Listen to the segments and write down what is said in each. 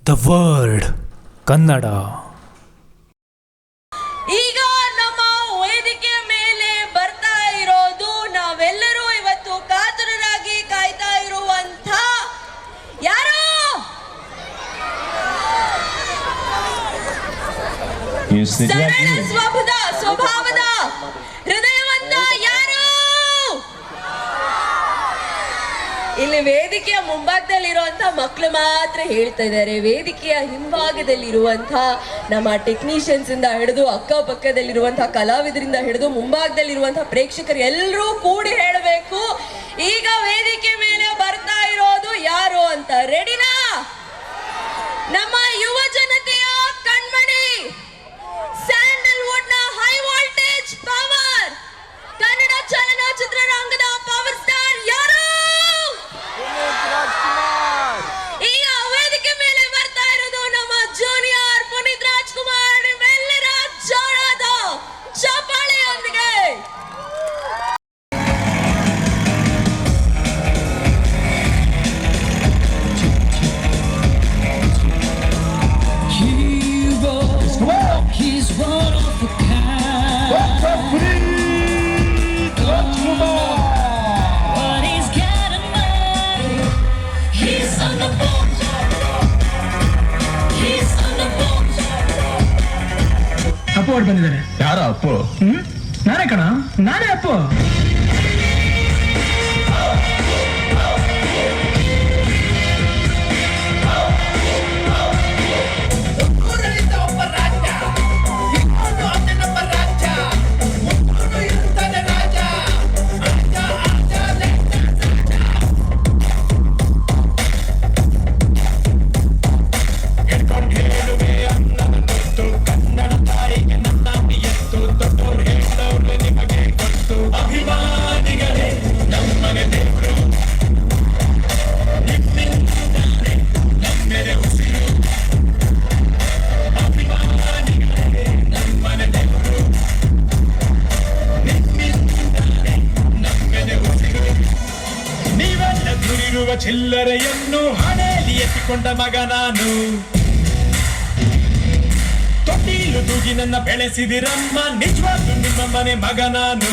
The word Kannada. ಈಗ ನಮ್ಮ ವೇದಿಕೆ ಮೇಲೆ ಬರ್ತಾ ಇರೋದು ನಾವೆಲ್ಲರೂ ಇವತ್ತು ಕಾತುರರಾಗಿ ಕಾಯ್ತಾ ಇರುವಂತ ಯಾರು? ಸರಳ ಸ್ವಭಾವದ ಹೃದಯವಂತ ಯಾರು? ಇಲ್ಲಿ ವೇದಿಕೆಯ ಮುಂಭಾಗದಲ್ಲಿರುವಂತ ಮಕ್ಕಳು ಮಾತ್ರ ಹೇಳ್ತಾ ಇದ್ದಾರೆ. ವೇದಿಕೆಯ ಹಿಂಭಾಗದಲ್ಲಿರುವಂತಹ ನಮ್ಮ ಟೆಕ್ನಿಷಿಯನ್ಸ್ ಇಂದ ಹಿಡಿದು ಅಕ್ಕಪಕ್ಕದಲ್ಲಿರುವಂತಹ ಕಲಾವಿದರಿಂದ ಹಿಡಿದು ಮುಂಭಾಗದಲ್ಲಿರುವಂತಹ ಪ್ರೇಕ್ಷಕರು ಎಲ್ಲರೂ ಕೂಡಿ ಹೇಳಬೇಕು ಈಗ ವೇದಿಕೆ ಮೇಲೆ ಬರ್ತಾ ಇರೋದು ಯಾರು ಅಂತ. ರೆಡಿನಾ? ನಮ್ಮ ಯುವ ಜನತೆಯ ಕಣ್ಮಣಿ, ಸ್ಯಾಂಡಲ್ವುಡ್ ನ ಹೈ ವೋಲ್ಟೇಜ್ ಪವರ್, ಕನ್ನಡ ಚಲನಚಿತ್ರರಂಗದ ಪವರ್ ಸ್ಟಾರ್ ಯಾರು? ಈಗ ವೇದಿಕೆ ಮೇಲೆ ಬರ್ತಾ ಇರೋದು ನಮ್ಮ ಜೂನಿಯರ್ ಪುನೀತ್ ರಾಜ್ಕುಮಾರ್. ನಿಮ್ಮೆಲ್ಲರ ಜೋರಾದ ಚಪ್ಪಾಳೆಯೊಂದಿಗೆ He's one of a kind. But he's got a mind. He's on the boat. He's on the boat. Appu ಅವ್ರು ಬಂದಿದ್ದಾರೆ. ಯಾರ ಅಪ್ಪು? ನಾನೇ ಕಣ, ನಾನೇ ಅಪ್ಪು. ಚಿಲ್ಲರೆಯನ್ನು ಹಣೆಯಲ್ಲಿ ಎತ್ತಿಕೊಂಡ ಮಗ ನಾನು. ತೊಟ್ಟಿಲು ತೂಗಿ ನನ್ನ ಬೆಳೆಸಿದಿರಮ್ಮ, ನಿಜವಾಗ್ಲೂ ನಿಮ್ಮ ಮನೆ ಮಗ ನಾನು.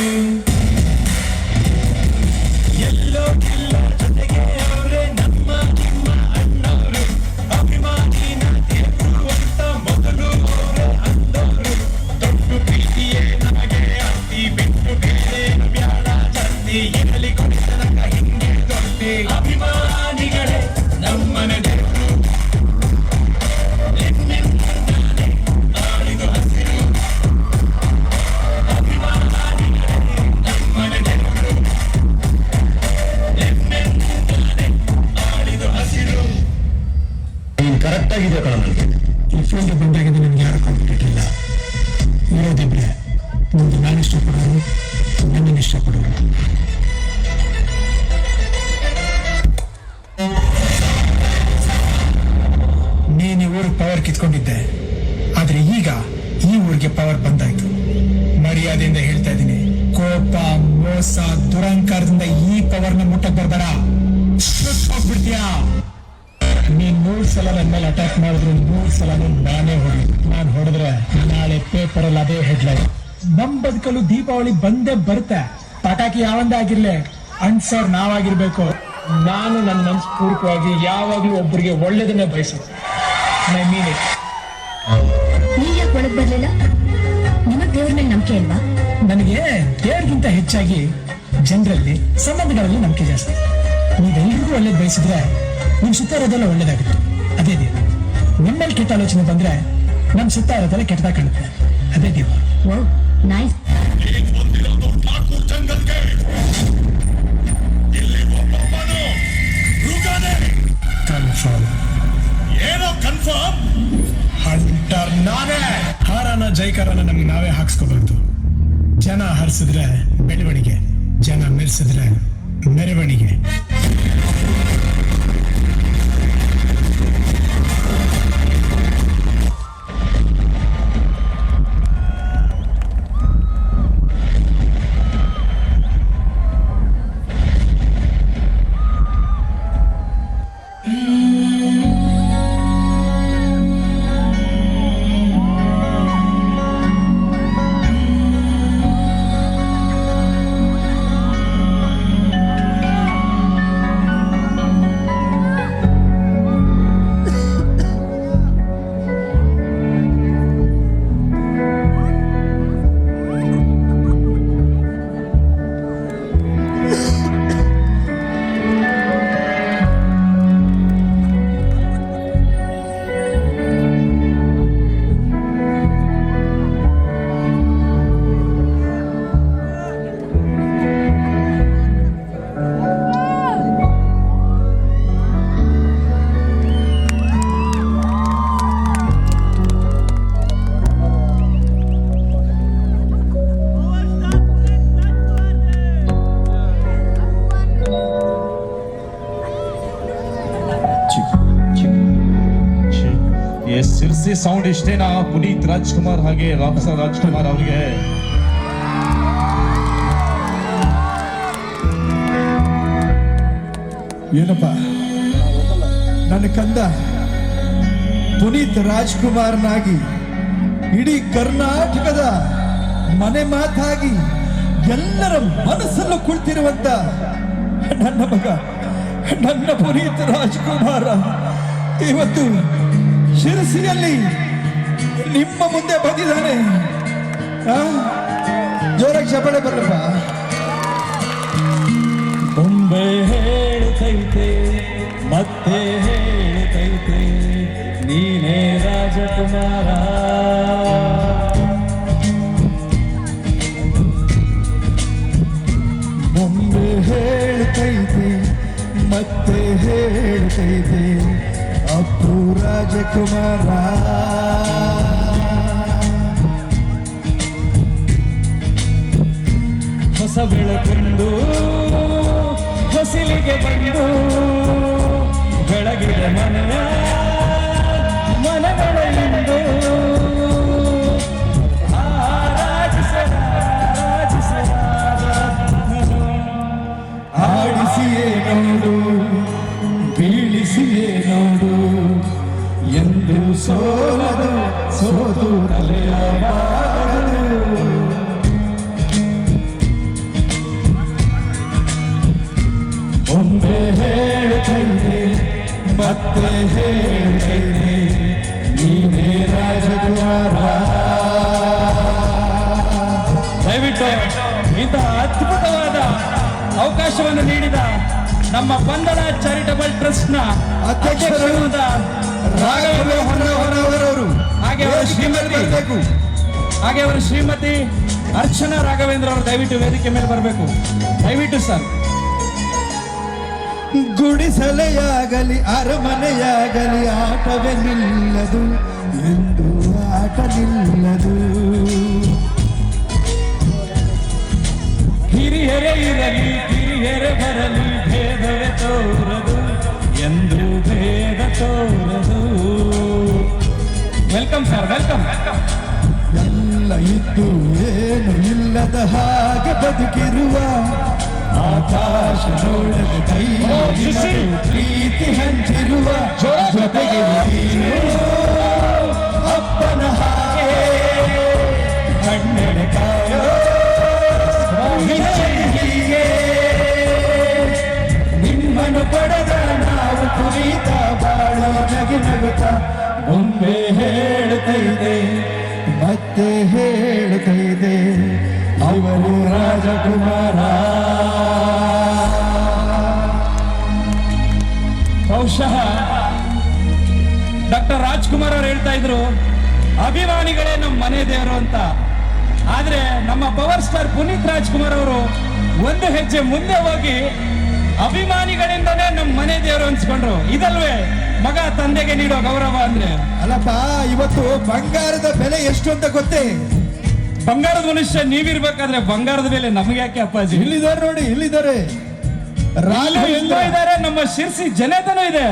ಎಲ್ಲೋ ಇಲ್ಲ ಜೊತೆಗೆ ಅವರೇ ನಮ್ಮ ನಿಮ್ಮ ಅಣ್ಣವರು, ಅಭಿಮಾನಿನ ದೇವರು ಅಂತ ಮೊದಲು ಅವರೇ ಅಂದವರು. ದೊಡ್ಡ ಪ್ರೀತಿಯೇ ನಮಗೆ ಅತಿ, ಬಿಟ್ಟು ಬೇರೆ ಬ್ಯಾಡ ಜಾಸ್ತಿ, ಇರಲಿ ಕೊಡಿ ತನಕ ಹಿಂಗೆ ದೊಡ್ಡಿ. ಅಭಿಮಾನಿಗಳೇ ನಮ್ಮನೆ ದೇವರು, ನಿಮ್ಮಿಂದಾನೆ ಆಳಿದು ಹಸಿರು. ಅಭಿಮಾನಿಗಳೇ ನಮ್ಮನೆ ದೇವರು, ನಿಮ್ಮಿಂದಾನೆ ಆಳಿದು ಹಸಿರು. ನೀನು ಕರೆಕ್ಟ್ ಆಗಿದೆ ಕಣ. ನನಗೆ ಈ ಫೀಲ್ಡ್ ಬಂದಾಗಿಂದ ನನಗೆ ಯಾರು ಕಾಂಪಿಟೇಟ್ ಇಲ್ಲ. ಇರೋದಿಬ್ರೆ, ಒಂದು ನಾನು ಇಷ್ಟಪಡೋರು, ನನ್ನನ್ನು ಇಷ್ಟಪಡೋರು. ನೀನು ಈ ಊರಿಗೆ ಪವರ್ ಕಿತ್ಕೊಂಡಿದ್ದೆ, ಆದ್ರೆ ಈಗ ಈ ಊರಿಗೆ ಪವರ್ ಬಂದಾಯ್ತು. ಮರ್ಯಾದೆಯಿಂದ ಹೇಳ್ತಾ ಇದ್ದೀನಿ, ಕೋಪ, ಮೋಸ, ದುರಂಕಾರದಿಂದ ಈ ಪವರ್ನ ಮುಟ್ಟಕ್ ಬರ್ಬೇಡ. ಹೋಗ್ಬಿಡ್ತೀಯಾ? ನೀನ್ 100 ಸಲ ನನ್ನ ಮೇಲೆ ಅಟ್ಯಾಕ್ ಮಾಡಿದ್ರು 100 ಸಲ ನಾನೇ ಹೊಡಿ. ನಾನು ಹೊಡೆದ್ರೆ ನಾಳೆ ಪೇಪರ್ ಅಲ್ಲಿ ಅದೇ ಹೆಡ್ಲೈನ್. ನಮ್ ಬದುಕಲು ದೀಪಾವಳಿ ಬಂದೇ ಬರುತ್ತೆ. ಪಟಾಕಿ ಯಾವಂದೇ ಆಗಿರ್ಲಿ, ಅನ್ಸೋರ್ ನಾವಾಗಿರ್ಬೇಕು. ನಾನು ನನ್ನ ಮನಸ್ಪೂರ್ವಕವಾಗಿ ಯಾವಾಗ್ಲೂ ಒಬ್ಬರಿಗೆ ಒಳ್ಳೇದನ್ನೇ ಬಯಸೋದು. I mean it. ನೀವ್ ಯಾಕೆ ಒಳಗ್ ಬರ್ಲಿಲ್ಲ? ನಿಮಗ್ ದೇವ್ರ ಮೇಲೆ ನಂಬಿಕೆ ಇಲ್ವಾ? ನನಗೆ ದೇವ್ರಿಗಿಂತ ಹೆಚ್ಚಾಗಿ ಜನರಲ್ಲಿ, ಸಂಬಂಧಗಳಲ್ಲಿ ನಂಬಿಕೆ ಜಾಸ್ತಿ. ನೀವೆಲ್ರಿಗೂ ಒಳ್ಳೇದು ಬಯಸಿದ್ರೆ ನಿಮ್ ಸುತ್ತ ಇರೋದೆಲ್ಲ ಒಳ್ಳೇದಾಗುತ್ತೆ. ಅದೇ ದೇವ. ನಿಮ್ಮಲ್ಲಿ ಕೆಟ್ಟ ಆಲೋಚನೆ ಬಂದ್ರೆ ನಮ್ ಸುತ್ತ ಇರೋದೆಲ್ಲ ಕೆಟ್ಟದಾಗ ಕಾಣುತ್ತೆ. ಅದೇ ದೇವ. ಓ ನೈಸ್. ಕನ್ಫರ್ಮ್. ಏನೋ ಕನ್ಫರ್ಮ್? ಹಂಟರ್ ನಾವೇ. ಹಾರನ ಜೈಕಾರನ ನಮ್ಗೆ ನಾವೇ ಹಾಕ್ಸ್ಕೋಬಾರ್ದು. ಜನ ಹರಿಸಿದ್ರೆ ಬೆಳವಣಿಗೆ, ಜನ ಮೆರೆಸಿದ್ರೆ ಮೆರವಣಿಗೆ. ಸಿರ್ಸಿ ಸೌಂಡ್ ಇಷ್ಟೇನಾ ಪುನೀತ್ ರಾಜ್ಕುಮಾರ್ ಹಾಗೆ ರಾಕ್ಸಾ ರಾಜ್ಕುಮಾರ್ ಅವರಿಗೆ ಏನಪ್ಪ ನನ್ನ ಕಂದ ಪುನೀತ್ ರಾಜ್ಕುಮಾರ್ನಾಗಿ ಇಡೀ ಕರ್ನಾಟಕದ ಮನೆ ಮಾತಾಗಿ ಎಲ್ಲರ ಮನಸ್ಸಲ್ಲೂ ಕುಳಿತಿರುವಂತ ನನ್ನ ಮಗ ನನ್ನ ಪುನೀತ್ ರಾಜ್ಕುಮಾರ ಇವತ್ತು ಶಿರಸಿಯಲ್ಲಿ ನಿಮ್ಮ ಮುಂದೆ ಬಂದಿದ್ದಾನೆ. ಜೋರಾಗಿ ಚಪ್ಪಾಳೆ ಬರಲಪ್ಪ. ಬೊಂಬೆ ಹೇಳ್ತೈತೆ ಮತ್ತೆ ಹೇಳ್ತೈತೆ ನೀನೇ ರಾಜಕುಮಾರ. ಬೊಂಬೆ ಹೇಳ್ತೈತೆ ಮತ್ತೆ ಹೇಳ್ತೈತೆ ಅಪ್ಪು ರಾಜಕುಮಾರ. ಹೊಸ ಬೆಳಕುಂಡು ಹೊಸಿಲಿಗೆ ಬಂದು ಬೆಳಗಿದ ಮನಗಳಿಂದು ಆಡಿಸಿಯೇ ನೋಡು ಬೀಳಿಸಿಯೇ ನೋಡು ಎಂದು ಸೋಲದು ಸೋದು ತಲೆಯಬಾರದು. ಒಮ್ಮೆ ಹೇಳ್ತೈತೆ ಮತ್ತೆ ಹೇಳ್ತೈತೆ ನೀನೇ ರಾಜಕುಮಾರ. ದಯವಿಟ್ಟು ಇಂಥ ಅದ್ಭುತವಾದ ಅವಕಾಶವನ್ನು ನೀಡಿದ ನಮ್ಮ ಪಂದಳ ಚಾರಿಟಬಲ್ ಟ್ರಸ್ಟ್ ನ ಅಧ್ಯಕ್ಷರಾದ ರಾಘವೇಂದ್ರ ಹೊರವರವರು ಹಾಗೆ ಅವರ ಶ್ರೀಮತಿ ಅರ್ಚನಾ ರಾಘವೇಂದ್ರ ಅವರು ದಯವಿಟ್ಟು ವೇದಿಕೆ ಮೇಲೆ ಬರಬೇಕು. ದಯವಿಟ್ಟು ಸರ್. ಗುಡಿಸಲೆಯಾಗಲಿ ಅರಮನೆಯಾಗಲಿ ಆಟವೇ ನಿಲ್ಲದು ಎಂದು ಆಟ ನಿಲ್ಲದು. ಹಿರಿಯರೇ ಇರಲಿ ಕಿರಿಯರೇ ಬರಲಿ ಭೇದವೇ ತೋರದು ಎಂದು ಭೇದ ತೋರದು. Welcome sir, welcome. ಎಲ್ಲ ಇದ್ದು ಏನು ಇಲ್ಲದ ಹಾಗೆ ಬದುಕಿರುವ ಆಕಾಶ ನೋಡದ ಕೈ ಪ್ರೀತಿ ಹಂಚಿರುವ ಜೊತೆಗೆ ನೀನು ಅಪ್ಪನ ಹಾಗೆ ಕಣ್ಣೆಡೆ ಕಾಯೋ ಹೀಗೆ ನಿಮ್ಮನ್ನು ಪಡೆದ ನಾವು ಕುರಿತ ಬಾಳೋ ನಗೆ ನಗುತ್ತ. ಒಮ್ಮೆ ಹೇಳ್ತೈದೆ ಮತ್ತೆ ಹೇಳ್ತೈದೆ ಅವರು ರಾಜಕುಮಾರ. ಬಹುಶಃ ಡಾಕ್ಟರ್ ರಾಜ್ಕುಮಾರ್ ಅವರು ಹೇಳ್ತಾ ಇದ್ರು ಅಭಿಮಾನಿಗಳೇ ನಮ್ಮ ಮನೆ ದೇವರು ಅಂತ. ಆದ್ರೆ ನಮ್ಮ ಪವರ್ ಸ್ಟಾರ್ ಪುನೀತ್ ರಾಜ್ಕುಮಾರ್ ಅವರು ಒಂದು ಹೆಜ್ಜೆ ಮುಂದೆ ಹೋಗಿ ಅಭಿಮಾನಿಗಳಿಂದನೇ ನಮ್ಮ ಮನೆ ದೇವರು ಅನ್ಸ್ಕೊಂಡ್ರು. ಇದಲ್ವೇ ಮಗ ತಂದೆಗೆ ನೀಡೋ ಗೌರವ ಅಂದ್ರೆ? ಅಲ್ಲಪ್ಪ, ಇವತ್ತು ಬಂಗಾರದ ಬೆಲೆ ಎಷ್ಟು ಅಂತ ಗೊತ್ತೇ? ಬಂಗಾರದ ಮನುಷ್ಯ ನೀವಿರ್ಬೇಕಾದ್ರೆ ಬಂಗಾರದ ಬೆಲೆ ನಮ್ಗೆ ಯಾಕೆ ಅಪ್ಪಾಜಿ? ಇಲ್ಲಿದ್ದಾರೆ ನೋಡಿ, ಇಲ್ಲಿದ್ದಾರೆ ಎಲ್ಲೋ ಇದ್ದಾರೆ, ನಮ್ಮ ಶಿರ್ಸಿ ಜನತನೂ ಇದೆ.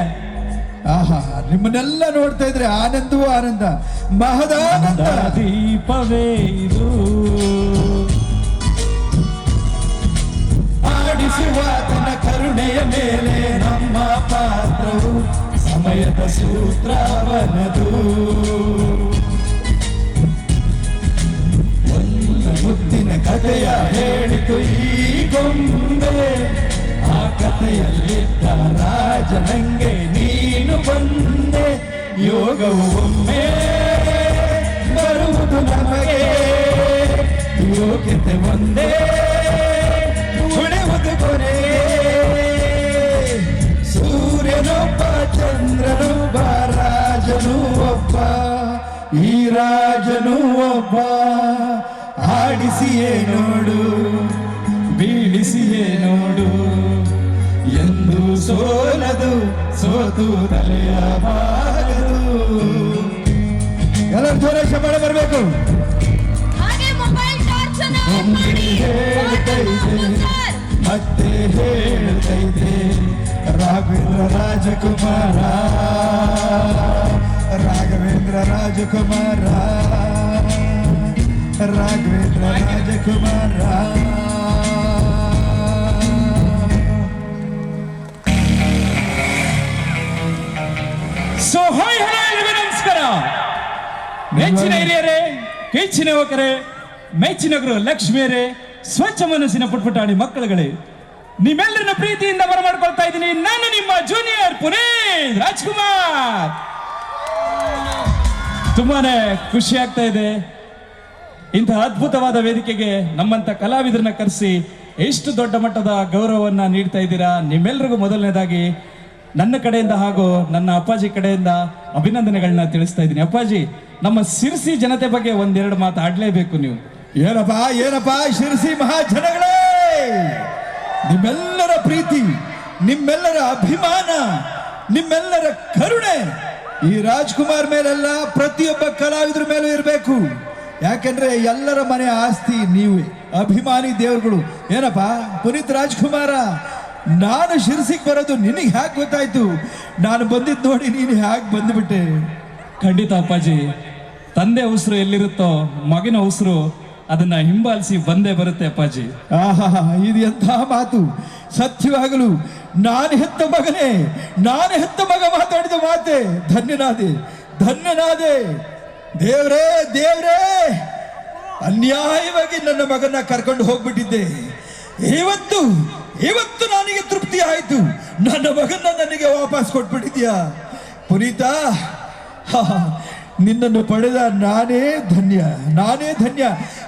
ಆಹಾ, ನಿಮ್ಮನ್ನೆಲ್ಲ ನೋಡ್ತಾ ಇದ್ರೆ ಆನಂದವೂ ಆನಂದ, ಮಹದಾನಂದ. ದೀಪವೇ ಇದು ಆಡಿಸುವ ತನ್ನ ಕರುಣೆಯ ಮೇಲೆ ನಮ್ಮ ಪಾತ್ರವು ಸಮಯದ ಸೂತ್ರವನದು. ಒಂದು ಮುತ್ತಿನ ಕಥೆಯ ಹೇಳಿತು ಈ ಗೊಂಬೆ, ಆ ಕಥೆಯಲ್ಲಿದ್ದ ರಾಜನಂಗೆ ನೀನು ಬಂದೆ. ಯೋಗವು ಒಮ್ಮೆ ಬರುವುದು ನಮಗೆ, ಯೋಗ್ಯತೆ ಒಂದೇ ಉಳಿಯುವುದು ಕೊನೆಗೆ. ಸೂರ್ಯನೊಬ್ಬ ಚಂದ್ರನೊಬ್ಬ ರಾಜನು ಒಬ್ಬ, ಈ ರಾಜನು ಒಬ್ಬ. ಆಡಿಸಿಯೇ ನೋಡು ಬೀಳಿಸಿಯೇ ನೋಡು ಎಂದು ಸೋಲದು ಸೋತು ತಲೆಯಬಾರದು. ಎಲ್ಲರೂ ಜೋರ ಶಬಳ ಬರಬೇಕು. ಹಾಗೆ ಮೊಬೈಲ್ ಟಾರ್ಚ್ ಅನ್ನು ಆನ್ ಮಾಡಿ. ಹೇಳ್ತೈತೆ ಮತ್ತೆ ಹೇಳ್ತೈತೆ ರಾಘವೇಂದ್ರ ರಾಜಕುಮಾರ. ರಾಘವೇಂದ್ರ ರಾಜಕುಮಾರ ರಾಘವೇಂದ್ರ ರಾಜಕುಮಾರ. ಸೊ ಹಾಯ್ ಹಲೋ ಎಲ್ರಿಗೂ ನಮಸ್ಕಾರ. ಮೆಚ್ಚಿನ ಹಿರಿಯರೇ, ಕೆಚ್ಚಿನ ಯುವಕರೇ, ಮೆಚ್ಚಿನ ಗುರು ಲಕ್ಷ್ಮಿಯರೇ, ಸ್ವಚ್ಛ ಮನಸ್ಸಿನ ಪುಟ್ಪುಟಾಣಿ ಮಕ್ಕಳುಗಳೇ, ನಿಮ್ಮೆಲ್ಲರನ್ನ ಪ್ರೀತಿಯಿಂದ ಬರಮಾಡ್ಕೊಳ್ತಾ ಇದ್ದೀನಿ. ನಾನು ನಿಮ್ಮ ಜೂನಿಯರ್ ಪುನೀತ್ ರಾಜ್ಕುಮಾರ್. ತುಂಬಾನೇ ಖುಷಿ ಆಗ್ತಾ ಇದೆ. ಇಂತಹ ಅದ್ಭುತವಾದ ವೇದಿಕೆಗೆ ನಮ್ಮಂತ ಕಲಾವಿದರನ್ನ ಕರೆಸಿ ಎಷ್ಟು ದೊಡ್ಡ ಮಟ್ಟದ ಗೌರವವನ್ನ ನೀಡ್ತಾ ಇದ್ದೀರಾ. ನಿಮ್ಮೆಲ್ಲರಿಗೂ ಮೊದಲನೇದಾಗಿ ನನ್ನ ಕಡೆಯಿಂದ ಹಾಗೂ ನನ್ನ ಅಪ್ಪಾಜಿ ಕಡೆಯಿಂದ ಅಭಿನಂದನೆಗಳನ್ನ ತಿಳಿಸ್ತಾ ಇದ್ದೀನಿ. ಅಪ್ಪಾಜಿ, ನಮ್ಮ ಸಿರ್ಸಿ ಜನತೆ ಬಗ್ಗೆ ಒಂದೆರಡು ಮಾತು ಆಡ್ಲೇಬೇಕು ನೀವು. ಏನಪ್ಪಾ ಶಿರಸಿ ಮಹಾಜನಗಳೇ, ನಿಮ್ಮೆಲ್ಲರ ಪ್ರೀತಿ, ನಿಮ್ಮೆಲ್ಲರ ಅಭಿಮಾನ, ನಿಮ್ಮೆಲ್ಲರ ಕರುಣೆ ಈ ರಾಜ್ಕುಮಾರ್ ಮೇಲೆಲ್ಲ ಪ್ರತಿಯೊಬ್ಬ ಕಲಾವಿದ್ರ ಮೇಲೂ ಇರಬೇಕು. ಯಾಕೆಂದ್ರೆ ಎಲ್ಲರ ಮನೆ ಆಸ್ತಿ ನೀವೇ, ಅಭಿಮಾನಿ ದೇವರುಗಳು. ಏನಪ್ಪಾ ಪುನೀತ್ ರಾಜ್ಕುಮಾರ, ನಾನು ಶಿರಸಿಗೆ ಬರೋದು ನಿನಗೆ ಹ್ಯಾಕ್ ಗೊತ್ತಾಯ್ತು? ನಾನು ಬಂದಿದ್ದು ನೋಡಿ ನೀನು ಹ್ಯಾಕ್ ಬಂದ್ಬಿಟ್ಟೆ? ಖಂಡಿತ ಅಪ್ಪಾಜಿ, ತಂದೆ ಉಸಿರು ಎಲ್ಲಿರುತ್ತೋ ಮಗನ ಉಸಿರು ಅದನ್ನ ಹಿಂಬಾಲಿಸಿ ಬಂದೇ ಬರುತ್ತೆ ಅಪ್ಪಾಜಿ. ಆಹಾ, ಇದು ಎಂಥ ಮಾತು! ಸತ್ಯವಾಗಲು ನಾನು ಹೆತ್ತ ಮಗನೇ, ನಾನು ಹೆತ್ತ ಮಗ ಮಾತಾಡಿದ ಮಾತೆ. ಧನ್ಯನಾದೆ, ಧನ್ಯನಾದೆ. ದೇವ್ರೇ ದೇವ್ರೇ, ಅನ್ಯಾಯವಾಗಿ ನನ್ನ ಮಗನ ಕರ್ಕೊಂಡು ಹೋಗ್ಬಿಟ್ಟಿದ್ದೆ. ಇವತ್ತು ಇವತ್ತು ನನಗೆ ತೃಪ್ತಿ ಆಯ್ತು. ನನ್ನ ಮಗನ ನನಗೆ ವಾಪಸ್ ಕೊಟ್ಬಿಟ್ಟಿದ್ಯಾ ಪುನೀತ. ನಿನ್ನನ್ನು ಪಡೆದ ನಾನೇ ಧನ್ಯ, ನಾನೇ ಧನ್ಯ.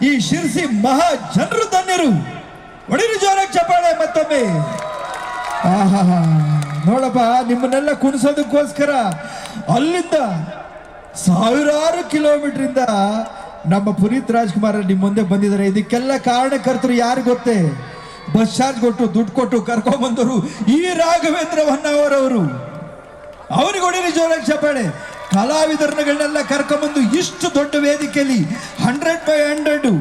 ಈ ಶಿರಸಿ ಮಹಾ ಜನರು ಧನ್ಯರು. ಒಡಿರು ಜೋರಾಗಿ ಚಪ್ಪಾಳೆ ಮತ್ತೊಮ್ಮೆ. ಆಹಾ, ನೋಡಪ್ಪ, ನಿಮ್ಮನ್ನೆಲ್ಲ ಕುಣಿಸೋದಕ್ಕೋಸ್ಕರ ಅಲ್ಲಿಂದ ಸಾವಿರಾರು ಕಿಲೋಮೀಟರ್ ಇಂದ ನಮ್ಮ ಪುನೀತ್ ರಾಜ್ಕುಮಾರ್ ನಿಮ್ಮ ಮುಂದೆ ಬಂದಿದ್ದಾರೆ. ಇದಕ್ಕೆಲ್ಲ ಕಾರಣಕರ್ತರು ಯಾರು ಗೊತ್ತೇ? ಬಸ್ ಚಾರ್ಜ್ ಕೊಟ್ಟು ದುಡ್ಡು ಕೊಟ್ಟು ಕರ್ಕೊಂಡ್ಬಂದವರು ಈ ರಾಘವೇಂದ್ರ ಹೊನ್ನಾವರವರು. ಅವನಿಗೆ ಹೊಡಿರಿ ಜೋರಾಗಿ ಚಪ್ಪಾಳೆ. ಕಲಾವಿದರನ್ನೆಲ್ಲ ಕರ್ಕೊಂಡ್ಬಂದು ಇಷ್ಟು ದೊಡ್ಡ ವೇದಿಕೆಯಲ್ಲಿ 100/100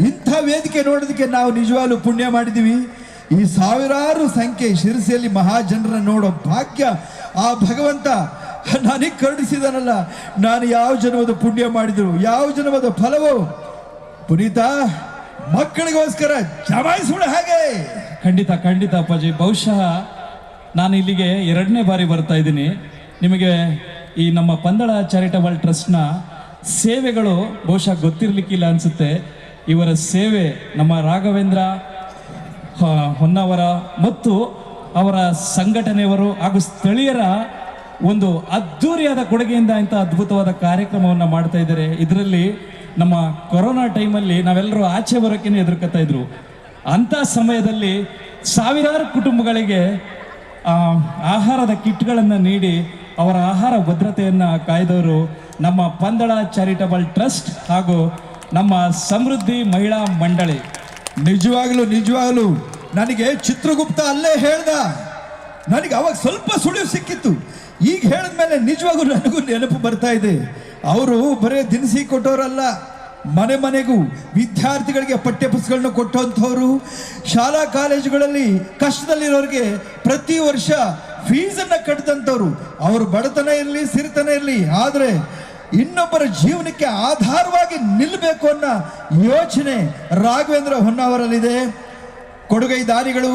ಇಂಥ ವೇದಿಕೆ ನೋಡೋದಕ್ಕೆ ನಾವು ನಿಜವಾಗ್ಲೂ ಪುಣ್ಯ ಮಾಡಿದ್ದೀವಿ. ಈ ಸಾವಿರಾರು ಸಂಖ್ಯೆ ಶಿರಸಿಯಲ್ಲಿ ಮಹಾಜನರನ್ನ ನೋಡೋ ಭಾಗ್ಯ ಆ ಭಗವಂತ ನನಗೆ ಕರುಣಿಸಿದನಲ್ಲ. ನಾನು ಯಾವ ಜನ್ಮದ ಪುಣ್ಯ ಮಾಡಿದ್ರು, ಯಾವ ಜನ್ಮದ ಫಲವೋ. ಪುನೀತ, ಮಕ್ಕಳಿಗೋಸ್ಕರ ಜಮಾಯಿಸೋಣ ಹಾಗೆ. ಖಂಡಿತ ಖಂಡಿತ ಅಪ್ಪಾಜಿ. ಬಹುಶಃ ನಾನು ಇಲ್ಲಿಗೆ 2ನೇ ಬಾರಿ ಬರ್ತಾ ಇದ್ದೀನಿ. ನಿಮಗೆ ಈ ನಮ್ಮ ಪಂದಳ ಚಾರಿಟಬಲ್ ಟ್ರಸ್ಟ್ನ ಸೇವೆಗಳು ಬಹುಶಃ ಗೊತ್ತಿರಲಿಕ್ಕಿಲ್ಲ ಅನಿಸುತ್ತೆ. ಇವರ ಸೇವೆ ನಮ್ಮ ರಾಘವೇಂದ್ರ ಹೊನ್ನಾವರ ಮತ್ತು ಅವರ ಸಂಘಟನೆಯವರು ಹಾಗೂ ಸ್ಥಳೀಯರ ಒಂದು ಅದ್ಧೂರಿಯಾದ ಕೊಡುಗೆಯಿಂದ ಇಂಥ ಅದ್ಭುತವಾದ ಕಾರ್ಯಕ್ರಮವನ್ನು ಮಾಡ್ತಾ ಇದ್ದಾರೆ. ಇದರಲ್ಲಿ ನಮ್ಮ ಕೊರೋನಾ ಟೈಮಲ್ಲಿ ನಾವೆಲ್ಲರೂ ಆಚೆ ಬರೋಕ್ಕೇನೆ ಹೆದರ್ಕೊತಾ ಇದ್ರು. ಅಂಥ ಸಮಯದಲ್ಲಿ ಸಾವಿರಾರು ಕುಟುಂಬಗಳಿಗೆ ಆಹಾರದ ಕಿಟ್ಗಳನ್ನು ನೀಡಿ ಅವರ ಆಹಾರ ಭದ್ರತೆಯನ್ನು ಕಾಯ್ದವರು ನಮ್ಮ ಪಂದಳ ಚಾರಿಟಬಲ್ ಟ್ರಸ್ಟ್ ಹಾಗೂ ನಮ್ಮ ಸಮೃದ್ಧಿ ಮಹಿಳಾ ಮಂಡಳಿ. ನಿಜವಾಗ್ಲೂ ನನಗೆ ಚಿತ್ರಗುಪ್ತ ಅಲ್ಲೇ ಹೇಳ್ದ. ನನಗೆ ಅವಾಗ ಸ್ವಲ್ಪ ಸುಳಿವು ಸಿಕ್ಕಿತ್ತು. ಈಗ ಹೇಳಿದ್ಮೇಲೆ ನಿಜವಾಗ್ಲೂ ನನಗೂ ನೆನಪು ಬರ್ತಾ ಇದೆ. ಅವರು ಬರೇ ದಿನಸಿ ಕೊಟ್ಟವರಲ್ಲ, ಮನೆ ಮನೆಗೂ ವಿದ್ಯಾರ್ಥಿಗಳಿಗೆ ಪಠ್ಯ ಪುಸ್ತಕಗಳನ್ನ ಕೊಟ್ಟಂಥವ್ರು, ಶಾಲಾ ಕಾಲೇಜುಗಳಲ್ಲಿ ಕಷ್ಟದಲ್ಲಿರೋರಿಗೆ ಪ್ರತಿ ವರ್ಷ ಫೀಸನ್ನು ಕಟ್ಟಿದಂಥವ್ರು. ಅವರು ಬಡತನ ಇರಲಿ ಸಿರಿತನ ಇರಲಿ, ಆದರೆ ಇನ್ನೊಬ್ಬರ ಜೀವನಕ್ಕೆ ಆಧಾರವಾಗಿ ನಿಲ್ಲಬೇಕು ಅನ್ನೋ ಯೋಚನೆ ರಾಘವೇಂದ್ರ ಹೊನ್ನಾವರಲ್ಲಿದೆ. ಕೊಡುಗೈ ದಾನಿಗಳು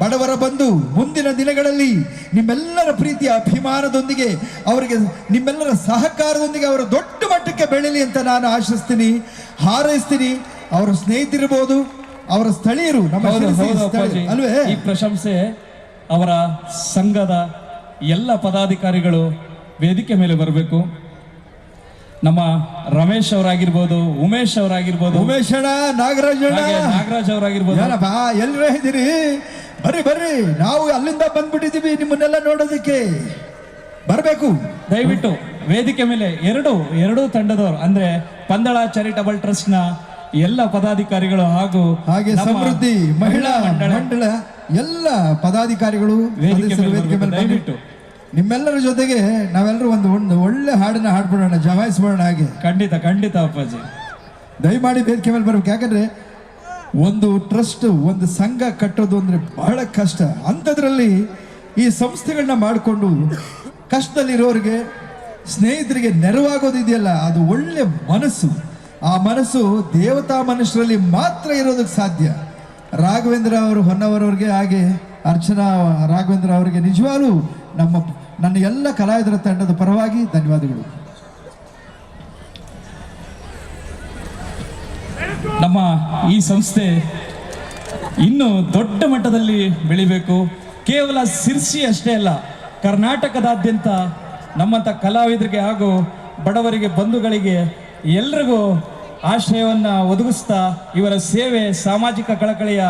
ಬಡವರ ಬಂಧು ಮುಂದಿನ ದಿನಗಳಲ್ಲಿ ನಿಮ್ಮೆಲ್ಲರ ಪ್ರೀತಿಯ ಅಭಿಮಾನದೊಂದಿಗೆ ಅವರಿಗೆ ನಿಮ್ಮೆಲ್ಲರ ಸಹಕಾರದೊಂದಿಗೆ ಅವರು ದೊಡ್ಡ ಮಟ್ಟಕ್ಕೆ ಬೆಳೀಲಿ ಅಂತ ನಾನು ಆಶಿಸ್ತೀನಿ, ಹಾರೈಸ್ತೀನಿ. ಅವರ ಸ್ನೇಹಿತರಿರ್ಬೋದು, ಅವರ ಸ್ಥಳೀಯರು, ನಮ್ಮ ಅಲ್ವೇ ಈ ಪ್ರಶಂಸೆ ಅವರ ಸಂಘದ ಎಲ್ಲ ಪದಾಧಿಕಾರಿಗಳು ವೇದಿಕೆ ಮೇಲೆ ಬರಬೇಕು. ನಮ್ಮ ರಮೇಶ್ ಅವರಾಗಿರ್ಬೋದು, ಉಮೇಶ್ ಅವರಾಗಿರ್ಬೋದು, ಉಮೇಶ್ ಅಣ್ಣ, ನಾಗರಾಜ್ ಅವರಾಗಿರ್ಬೋದು. ಏನಪ್ಪಾ ಎಲ್ಲರೇ ಇದ್ದೀರಿ? ಬರ್ರಿ, ನಾವು ಅಲ್ಲಿಂದ ಬಂದ್ಬಿಟ್ಟಿದ್ದೀವಿ ನಿಮ್ಮನ್ನೆಲ್ಲ ನೋಡೋದಕ್ಕೆ. ಬರಬೇಕು ದಯವಿಟ್ಟು ವೇದಿಕೆ ಮೇಲೆ ಎರಡು ತಂಡದವರು ಅಂದ್ರೆ ಪಂದಳ ಚಾರಿಟಬಲ್ ಟ್ರಸ್ಟ್ ನ ಎಲ್ಲ ಪದಾಧಿಕಾರಿಗಳು ಹಾಗೆ ಸಮೃದ್ಧಿ ಮಹಿಳಾ ಮಂಡಳ ಎಲ್ಲ ಪದಾಧಿಕಾರಿಗಳು ವೇದಿಕೆ ಮೇಲೆ ದಯವಿಟ್ಟು ನಿಮ್ಮೆಲ್ಲರ ಜೊತೆಗೆ ನಾವೆಲ್ಲರೂ ಒಂದು ಒಳ್ಳೆ ಹಾಡನ್ನ ಹಾಡ್ಬಿಡೋಣ, ಜಮಾಯಿಸ್ಬಿಡೋಣ. ಹಾಗೆ ಖಂಡಿತ ಅಪ್ಪಾಜಿ, ದಯಮಾಡಿ ವೇದಿಕೆ ಮೇಲೆ ಬರ್ಬೇಕು. ಯಾಕಂದ್ರೆ ಒಂದು ಟ್ರಸ್ಟ್, ಒಂದು ಸಂಘ ಕಟ್ಟೋದು ಅಂದ್ರೆ ಬಹಳ ಕಷ್ಟ. ಅಂಥದ್ರಲ್ಲಿ ಈ ಸಂಸ್ಥೆಗಳನ್ನ ಮಾಡಿಕೊಂಡು ಕಷ್ಟದಲ್ಲಿರೋರಿಗೆ ಸ್ನೇಹಿತರಿಗೆ ನೆರವಾಗೋದಿದೆಯಲ್ಲ, ಅದು ಒಳ್ಳೆ ಮನಸ್ಸು. ಆ ಮನಸ್ಸು ದೇವತಾ ಮನುಷ್ಯರಲ್ಲಿ ಮಾತ್ರ ಇರೋದಕ್ಕೆ ಸಾಧ್ಯ. ರಾಘವೇಂದ್ರ ಅವರು ಹೊನ್ನವರವ್ರಿಗೆ, ಹಾಗೆ ಅರ್ಚನಾ ರಾಘವೇಂದ್ರ ಅವರಿಗೆ ನಿಜವಾಗ್ಲೂ ನನ್ನ ಎಲ್ಲ ಕಲಾವಿದರ ತಂಡದ ಪರವಾಗಿ ಧನ್ಯವಾದಗಳು. ನಮ್ಮ ಈ ಸಂಸ್ಥೆ ಇನ್ನು ದೊಡ್ಡ ಮಟ್ಟದಲ್ಲಿ ಬೆಳಿಬೇಕು. ಕೇವಲ ಸಿರ್ಸಿ ಅಷ್ಟೇ ಅಲ್ಲ, ಕರ್ನಾಟಕದಾದ್ಯಂತ ನಮ್ಮಂಥ ಕಲಾವಿದರಿಗೆ ಹಾಗೂ ಬಡವರಿಗೆ, ಬಂಧುಗಳಿಗೆ ಎಲ್ರಿಗೂ ಆಶ್ರಯವನ್ನು ಒದಗಿಸ್ತಾ ಇವರ ಸೇವೆ, ಸಾಮಾಜಿಕ ಕಳಕಳಿಯ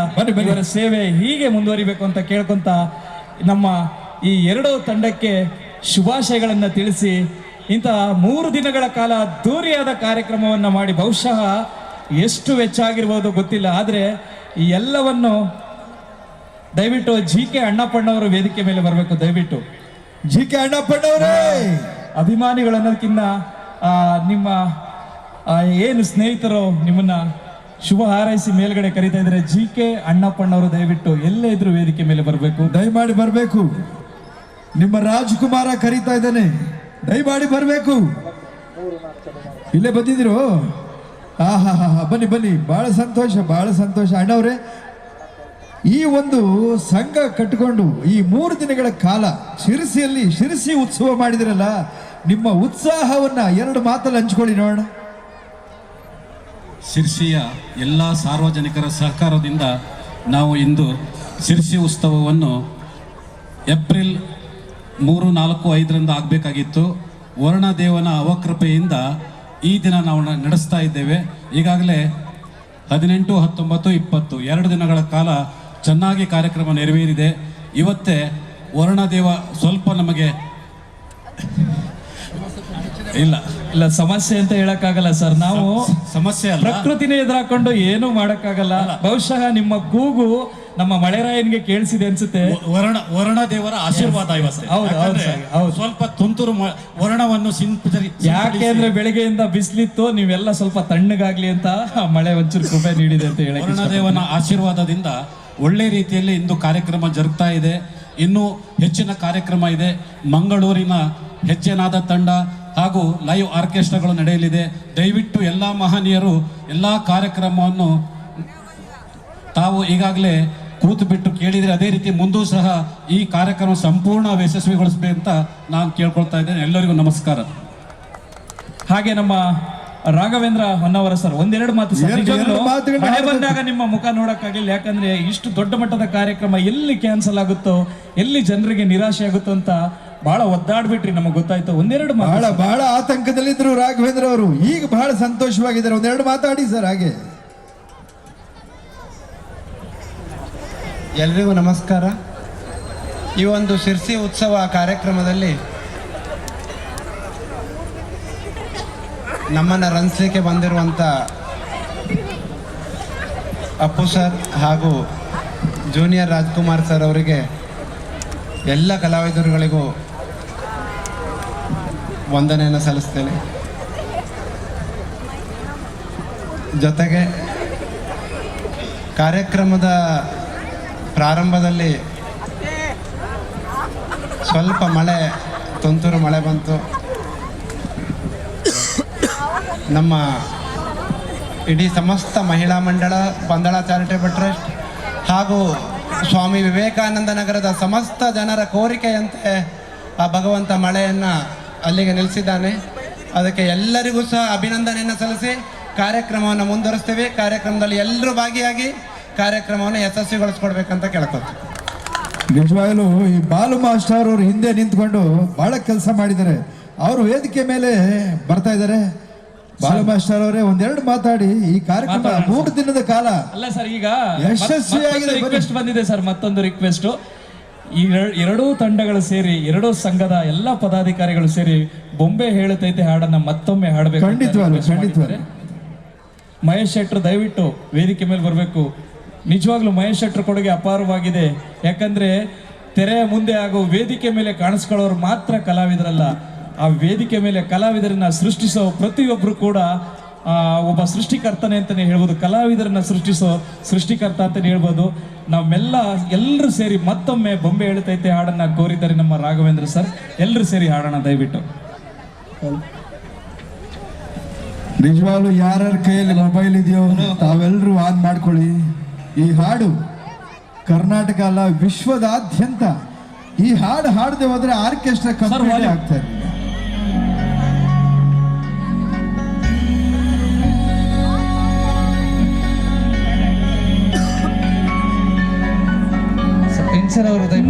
ಇವರ ಸೇವೆ ಹೀಗೆ ಮುಂದುವರಿಬೇಕು ಅಂತ ಕೇಳ್ಕೊಂತ ನಮ್ಮ ಈ ಎರಡೂ ತಂಡಕ್ಕೆ ಶುಭಾಶಯಗಳನ್ನು ತಿಳಿಸಿ, ಇಂತಹ 3 ದಿನಗಳ ಕಾಲ ಅದ್ದೂರಿಯಾದ ಕಾರ್ಯಕ್ರಮವನ್ನು ಮಾಡಿ, ಬಹುಶಃ ಎಷ್ಟು ವೆಚ್ಚ ಆಗಿರ್ಬೋದು ಗೊತ್ತಿಲ್ಲ, ಆದರೆ ಈ ಎಲ್ಲವನ್ನು ದಯವಿಟ್ಟು GK ಅಣ್ಣಪ್ಪಣ್ಣವರು ವೇದಿಕೆ ಮೇಲೆ ಬರಬೇಕು. ದಯವಿಟ್ಟು GK ಅಣ್ಣಪ್ಪಣ್ಣವರೇ, ಅಭಿಮಾನಿಗಳು ಅನ್ನೋದಕ್ಕಿಂತ ನಿಮ್ಮ ಏನು ಸ್ನೇಹಿತರು ನಿಮ್ಮನ್ನ ಶುಭ ಹಾರೈಸಿ ಮೇಲ್ಗಡೆ ಕರೀತಾ ಇದ್ದಾರೆ. GK ಅಣ್ಣಪ್ಪಣ್ಣವರು ದಯವಿಟ್ಟು ಎಲ್ಲೇ ಇದ್ರು ವೇದಿಕೆ ಮೇಲೆ ಬರಬೇಕು. ದಯಮಾಡಿ ಬರಬೇಕು. ನಿಮ್ಮ ರಾಜ್ಕುಮಾರ ಕರೀತಾ ಇದ್ದಾನೆ, ದಯಮಾಡಿ ಬರಬೇಕು. ಇಲ್ಲೇ ಬಂದಿದ್ರು. ಬನ್ನಿ ಬನ್ನಿ, ಬಹಳ ಸಂತೋಷ, ಬಹಳ ಸಂತೋಷ. ಅಣ್ಣವ್ರೆ, ಈ ಒಂದು ಸಂಘ ಕಟ್ಟಿಕೊಂಡು ಈ 3 ದಿನಗಳ ಕಾಲ ಶಿರಸಿಯಲ್ಲಿ ಶಿರಸಿ ಉತ್ಸವ ಮಾಡಿದಿರಲ್ಲ, ನಿಮ್ಮ ಉತ್ಸಾಹವನ್ನ 2 ಮಾತಲ್ಲಿ ಹಂಚ್ಕೊಳ್ಳಿ ನೋಡೋಣ. ಶಿರ್ಸಿಯ ಎಲ್ಲ ಸಾರ್ವಜನಿಕರ ಸಹಕಾರದಿಂದ ನಾವು ಇಂದು ಶಿರ್ಸಿ ಉತ್ಸವವನ್ನು ಏಪ್ರಿಲ್ 3, 4, 5ರಂದು ಆಗಬೇಕಾಗಿತ್ತು. ವರ್ಣದೇವನ ಅವಕೃಪೆಯಿಂದ ಈ ದಿನ ನಾವು ನಡೆಸ್ತಾ ಇದ್ದೇವೆ. ಈಗಾಗಲೇ 18, 19, 20 2 ದಿನಗಳ ಕಾಲ ಚೆನ್ನಾಗಿ ಕಾರ್ಯಕ್ರಮ ನೆರವೇರಿದೆ. ಇವತ್ತೇ ವರ್ಣದೇವ ಸ್ವಲ್ಪ ನಮಗೆ ಇಲ್ಲ ಸಮಸ್ಯೆ ಅಂತ ಹೇಳಕ್ಕಾಗಲ್ಲ ಸರ್. ನಾವು ಸಮಸ್ಯೆ ಅಲ್ಲ, ಪ್ರಕೃತಿನೇ ಎದುರಾಕೊಂಡು ಏನೂ ಮಾಡಕ್ಕಾಗಲ್ಲ. ಬಹುಶಃ ನಿಮ್ಮ ಕೂಗು ನಮ್ಮ ಮಳೆರಾಯನ್ಗೆ ಕೇಳಿಸಿದೆ ಅನ್ಸುತ್ತೆ. ವರ್ಣದೇವರ ಆಶೀರ್ವಾದ ಇವತ್ತು. ಹೌದು. ಸ್ವಲ್ಪ ತುಂತುರು ವರ್ಣವನ್ನು ಯಾಕೆ ಅಂದ್ರೆ ಬೆಳಿಗ್ಗೆಯಿಂದ ಬಿಸಿಲಿತ್ತು, ನೀವೆಲ್ಲ ಸ್ವಲ್ಪ ತಣ್ಣಗಾಗ್ಲಿ ಅಂತ ಮಳೆ ಒಂಚೂರು ಕೃಪೆ ನೀಡಿದೆ ಅಂತ ಹೇಳಿ ವರ್ಣದೇವನ ಆಶೀರ್ವಾದದಿಂದ ಒಳ್ಳೆ ರೀತಿಯಲ್ಲಿ ಇಂದು ಕಾರ್ಯಕ್ರಮ ಜರುಗ್ತಾ ಇದೆ. ಇನ್ನೂ ಹೆಚ್ಚಿನ ಕಾರ್ಯಕ್ರಮ ಇದೆ. ಮಂಗಳೂರಿನ ಹೆಜ್ಜೆನಾದ ತಂಡ ಹಾಗೂ ಲೈವ್ ಆರ್ಕೆಸ್ಟ್ರಾಗಳು ನಡೆಯಲಿದೆ. ದಯವಿಟ್ಟು ಎಲ್ಲ ಮಹನೀಯರು ಎಲ್ಲ ಕಾರ್ಯಕ್ರಮವನ್ನು ತಾವು ಈಗಾಗಲೇ ಕೂತು ಬಿಟ್ಟು ಕೇಳಿದರೆ ಅದೇ ರೀತಿ ಮುಂದೂ ಸಹ ಈ ಕಾರ್ಯಕ್ರಮ ಸಂಪೂರ್ಣ ಯಶಸ್ವಿಗೊಳಿಸಬೇಕು ಅಂತ ನಾನು ಕೇಳ್ಕೊಳ್ತಾ ಇದ್ದೇನೆ. ಎಲ್ಲರಿಗೂ ನಮಸ್ಕಾರ. ಹಾಗೆ ನಮ್ಮ ರಾಘವೇಂದ್ರ ಹೊನ್ನವರ ಸರ್, 1-2 ಮಾತು ಸರ್. ಮಳೆ ಬಂದಾಗ ನಿಮ್ಮ ಮುಖ ನೋಡಕ್ಕಾಗಿಲ್ಲ, ಯಾಕಂದ್ರೆ ಇಷ್ಟು ದೊಡ್ಡ ಮಟ್ಟದ ಕಾರ್ಯಕ್ರಮ ಎಲ್ಲಿ ಕ್ಯಾನ್ಸಲ್ ಆಗುತ್ತೋ, ಎಲ್ಲಿ ಜನರಿಗೆ ನಿರಾಶೆ ಆಗುತ್ತೋ ಅಂತ ಬಹಳ ಒದ್ದಾಡ್ಬಿಟ್ರಿ, ನಮಗೆ ಗೊತ್ತಾಯ್ತು. 1-2 ಮಾತು. ಬಹಳ ಆತಂಕದಲ್ಲಿದ್ರು ರಾಘವೇಂದ್ರ ಅವರು, ಈಗ ಬಹಳ ಸಂತೋಷವಾಗಿದ್ದಾರೆ. 1-2 ಮಾತಾಡಿ ಸರ್. ಹಾಗೆ ಎಲ್ರಿಗೂ ನಮಸ್ಕಾರ. ಈ ಒಂದು ಶಿರ್ಸಿ ಉತ್ಸವ ಕಾರ್ಯಕ್ರಮದಲ್ಲಿ ನಮ್ಮನ್ನು ರಂಜಿಸಲಿಕ್ಕೆ ಬಂದಿರುವಂಥ ಅಪ್ಪು ಸರ್ ಹಾಗೂ ಜೂನಿಯರ್ ರಾಜ್ಕುಮಾರ್ ಸರ್ ಅವರಿಗೆ, ಎಲ್ಲ ಕಲಾವಿದರುಗಳಿಗೂ ವಂದನೆಯನ್ನು ಸಲ್ಲಿಸ್ತೇನೆ. ಜೊತೆಗೆ ಕಾರ್ಯಕ್ರಮದ ಪ್ರಾರಂಭದಲ್ಲಿ ಸ್ವಲ್ಪ ತುಂತುರು ಮಳೆ ಬಂತು. ನಮ್ಮ ಇಡೀ ಸಮಸ್ತ ಮಹಿಳಾ ಮಂಡಳ, ಪಂದಳ ಚಾರಿಟೇಬಲ್ ಟ್ರಸ್ಟ್ ಹಾಗೂ ಸ್ವಾಮಿ ವಿವೇಕಾನಂದ ನಗರದ ಸಮಸ್ತ ಜನರ ಕೋರಿಕೆಯಂತೆ ಆ ಭಗವಂತ ಮಳೆಯನ್ನು ಅಲ್ಲಿಗೆ ನಿಲ್ಲಿಸಿದ್ದಾನೆ. ಅದಕ್ಕೆ ಎಲ್ಲರಿಗೂ ಸಹ ಅಭಿನಂದನೆಯನ್ನು ಸಲ್ಲಿಸಿ ಕಾರ್ಯಕ್ರಮವನ್ನು ಮುಂದುವರಿಸ್ತೀವಿ. ಕಾರ್ಯಕ್ರಮದಲ್ಲಿ ಎಲ್ಲರೂ ಭಾಗಿಯಾಗಿ ಕಾರ್ಯಕ್ರಮವನ್ನು ಯಶಸ್ವಿಗೊಳಿಸ್ಕೊಡ್ಬೇಕಂತ ಕೇಳ್ಕೊತೀವಿ. ನಿಜವಾಗಲೂ ಈ ಬಾಲು ಮಾಸ್ಟರ್ ಅವರು ಹಿಂದೆ ನಿಂತ್ಕೊಂಡು ಬಹಳ ಕೆಲಸ ಮಾಡಿದ್ದಾರೆ. ಅವರು ವೇದಿಕೆ ಮೇಲೆ ಬರ್ತಾ ಇದ್ದಾರೆ. ಬಾಲು ಮಾಸ್ಟರ್ ಅವರೇ, 1-2 ಮಾತಾಡಿ. ಈ ಕಾರ್ಯಕ್ರಮ 3 ದಿನದ ಕಾಲ ಅಲ್ಲ ಸರ್, ಈಗ ಯಶಸ್ವಿಯಾಗಿದೆ. ರಿಕ್ವೆಸ್ಟ್ ಬಂದಿದೆ ಸರ್, ಮತ್ತೊಂದು ರಿಕ್ವೆಸ್ಟ್. ಈ ಎರಡೂ ತಂಡಗಳು ಸೇರಿ, ಎರಡೂ ಸಂಘದ ಎಲ್ಲ ಪದಾಧಿಕಾರಿಗಳು ಸೇರಿ ಬೊಂಬೆ ಹೇಳುತ್ತೈತೆ ಹಾಡನ್ನ ಮತ್ತೊಮ್ಮೆ ಹಾಡಬೇಕು. ಖಂಡಿತವಾಗ್ಲೂ. ಮಹೇಶ್ ಶೆಟ್ರು ದಯವಿಟ್ಟು ವೇದಿಕೆ ಮೇಲೆ ಬರಬೇಕು. ನಿಜವಾಗ್ಲೂ ಮಹೇಶ್ ಶೆಟ್ರು ಕೊಡುಗೆ ಅಪಾರವಾಗಿದೆ. ಯಾಕಂದ್ರೆ ತೆರೆಯ ಮುಂದೆ ಹಾಗೂ ವೇದಿಕೆ ಮೇಲೆ ಕಾಣಿಸ್ಕೊಳ್ಳೋರು ಮಾತ್ರ ಕಲಾವಿದರಲ್ಲ, ಆ ವೇದಿಕೆ ಮೇಲೆ ಕಲಾವಿದರನ್ನ ಸೃಷ್ಟಿಸೋ ಪ್ರತಿಯೊಬ್ಬರು ಕೂಡ ಒಬ್ಬ ಸೃಷ್ಟಿಕರ್ತನೆ ಅಂತಾನೆ ಹೇಳ್ಬೋದು. ಕಲಾವಿದರನ್ನ ಸೃಷ್ಟಿಸೋ ಸೃಷ್ಟಿಕರ್ತ ಅಂತಾನೆ ಹೇಳ್ಬೋದು. ಎಲ್ಲರೂ ಸೇರಿ ಮತ್ತೊಮ್ಮೆ ಬೊಂಬೆ ಹೇಳುತ್ತೈತೆ ಹಾಡನ್ನ ಕೋರಿದ್ದಾರೆ ನಮ್ಮ ರಾಘವೇಂದ್ರ ಸರ್. ಎಲ್ಲರೂ ಸೇರಿ ಹಾಡೋಣ ದಯವಿಟ್ಟು. ನಿಜವಾಗ್ಲೂ ಯಾರ್ಯಾರ ಕೈಯಲ್ಲಿ ಮೊಬೈಲ್ ಇದೆಯೋ ತಾವೆಲ್ಲರೂ ಆನ್ ಮಾಡ್ಕೊಳ್ಳಿ. ಈ ಹಾಡು ಕರ್ನಾಟಕ ಅಲ್ಲ ವಿಶ್ವದಾದ್ಯಂತ ಈ ಹಾಡು ಹಾಡದೆ ಹೋದ್ರೆ ಆರ್ಕೆಸ್ಟ್ರಾ ಕಂಪ್ಲೀಟ್ ಆಗ್ತಾ ಇರಲಿಲ್ಲ.